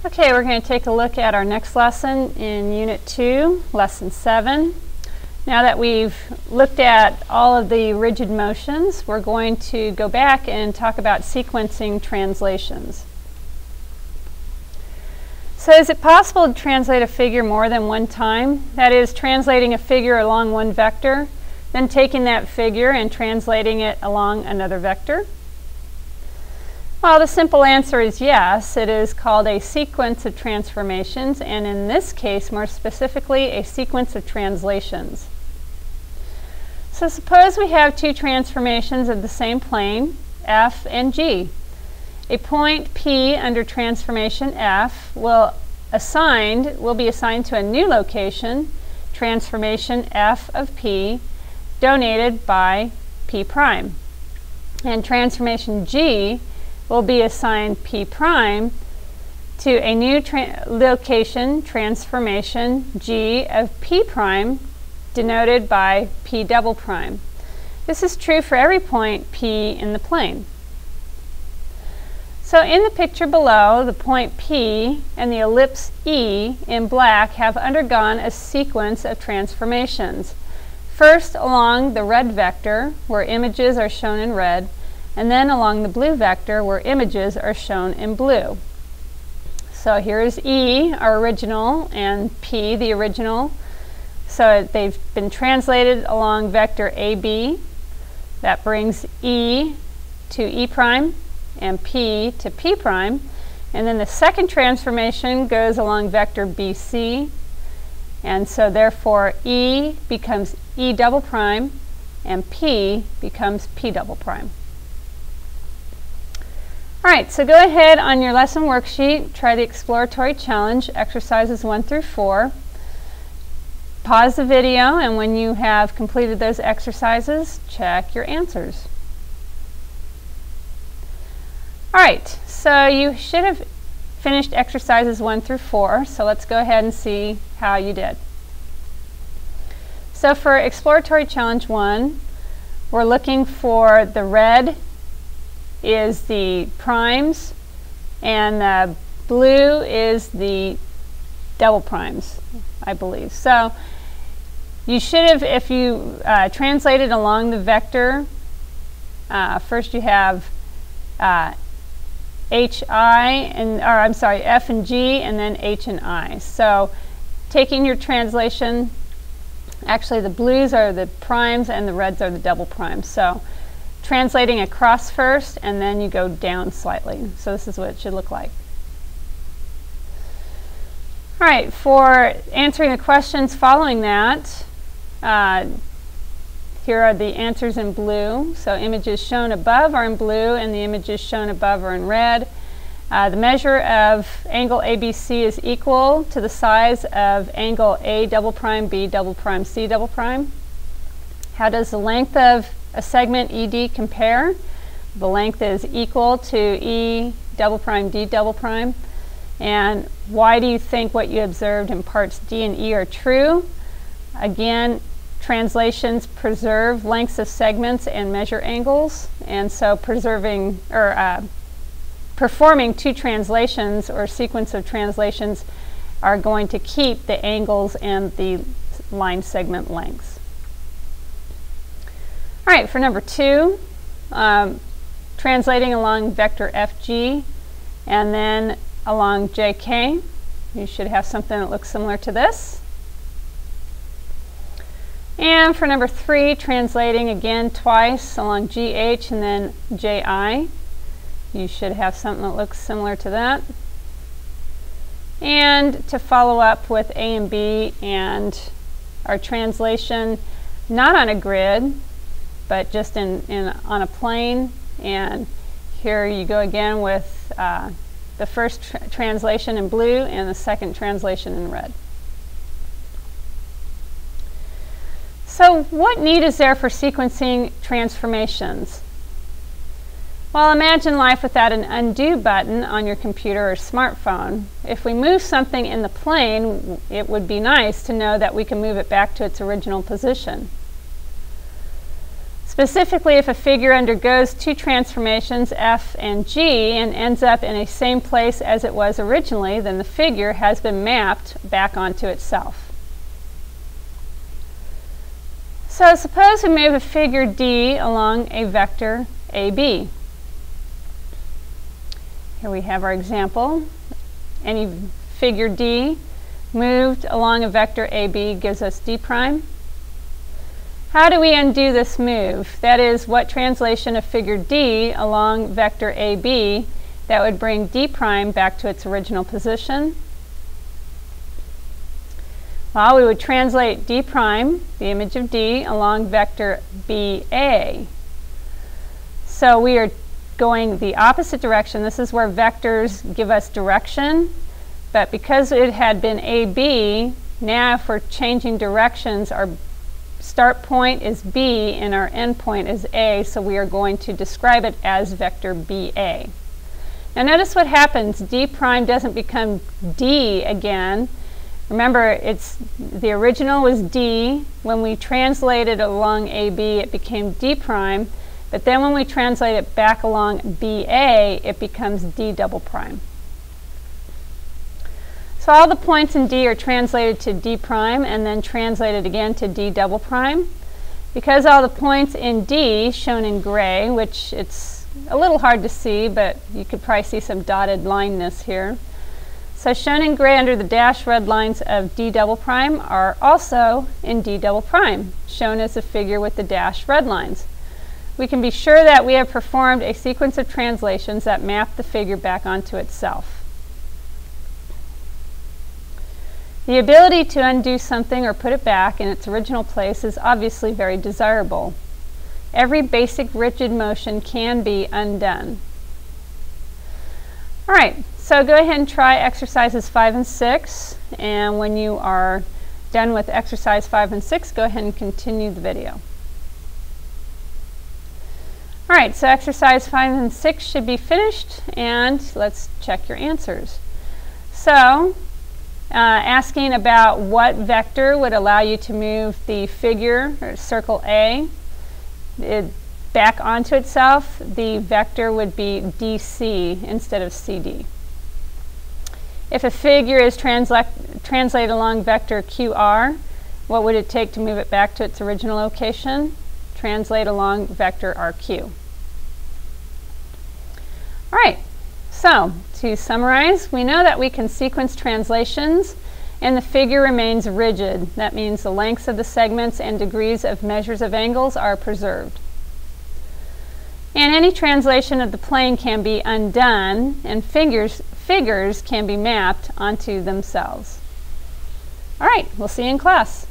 Okay, we're going to take a look at our next lesson in Unit 2, Lesson 7. Now that we've looked at all of the rigid motions, we're going to go back and talk about sequencing translations. So is it possible to translate a figure more than one time? That is, translating a figure along one vector, then taking that figure and translating it along another vector? Well, the simple answer is yes. It is called a sequence of transformations, and in this case, more specifically, a sequence of translations. So suppose we have two transformations of the same plane, F and G. A point P under transformation F will be assigned to a new location, transformation F of P, donated by P prime. And transformation G will be assigned P prime to a new location, transformation G of P prime, denoted by P double prime. This is true for every point P in the plane. So in the picture below, the point P and the ellipse E in black have undergone a sequence of transformations. First along the red vector, where images are shown in red, and then along the blue vector, where images are shown in blue. So here is E, our original, and P, the original. So they've been translated along vector AB. That brings E to E prime and P to P prime. And then the second transformation goes along vector BC. And so therefore E becomes E double prime and P becomes P double prime. All right, so go ahead on your lesson worksheet, try the exploratory challenge, exercises 1 through 4. Pause the video, and when you have completed those exercises, check your answers. All right, so you should have finished exercises 1 through 4, so let's go ahead and see how you did. So for exploratory challenge 1, we're looking for the red is the primes, and the blue is the double primes, I believe. So you should have, if you translated along the vector, first you have F and G, and then H and I. So taking your translation, actually the blues are the primes and the reds are the double primes. So translating across first, and then you go down slightly. So this is what it should look like. All right, for answering the questions following that, here are the answers in blue. So images shown above are in blue, and the images shown above are in red. The measure of angle ABC is equal to the size of angle A double prime, B double prime, C double prime. How does the length of a segment ED compare? The length is equal to E double prime, D double prime. And why do you think what you observed in parts D and E are true? Again, translations preserve lengths of segments and measure angles, and so performing two translations or sequence of translations are going to keep the angles and the line segment lengths. All right, for number 2, translating along vector FG and then along JK, you should have something that looks similar to this. And for number 3, translating again twice along GH and then JI, you should have something that looks similar to that. And to follow up with A and B and our translation, not on a grid, but just on a plane. And here you go again with the first translation in blue and the second translation in red. So what need is there for sequencing transformations? Well, imagine life without an undo button on your computer or smartphone. If we move something in the plane, it would be nice to know that we can move it back to its original position. Specifically, if a figure undergoes two transformations, F and G, and ends up in a same place as it was originally, then the figure has been mapped back onto itself. So suppose we move a figure D along a vector AB. Here we have our example. Any figure D moved along a vector AB gives us D prime. How do we undo this move? That is, what translation of figure D along vector AB that would bring D prime back to its original position? Well, we would translate D prime, the image of D, along vector BA. So we are going the opposite direction. This is where vectors give us direction, but because it had been AB, now if we're changing directions, our start point is B and our end point is A, so we are going to describe it as vector BA. Now notice what happens. D prime doesn't become D again. Remember, the original was D. When we translated along AB, it became D prime. But then when we translate it back along BA, it becomes D double prime. So all the points in D are translated to D prime and then translated again to D double prime. Because all the points in D, shown in gray, which it's a little hard to see, but you could probably see some dotted lineness here. So shown in gray under the dashed red lines of D double prime are also in D double prime, shown as a figure with the dashed red lines. We can be sure that we have performed a sequence of translations that map the figure back onto itself. The ability to undo something or put it back in its original place is obviously very desirable. Every basic rigid motion can be undone. All right, so go ahead and try exercises 5 and 6, and when you are done with exercise 5 and 6, go ahead and continue the video. All right, so exercise 5 and 6 should be finished, and let's check your answers. So, asking about what vector would allow you to move the figure, or circle A, back onto itself, the vector would be DC instead of CD. If a figure is translated along vector QR, what would it take to move it back to its original location? Translate along vector RQ. All right, so to summarize, we know that we can sequence translations and the figure remains rigid. That means the lengths of the segments and degrees of measures of angles are preserved. And any translation of the plane can be undone and figures can be mapped onto themselves. All right, we'll see you in class.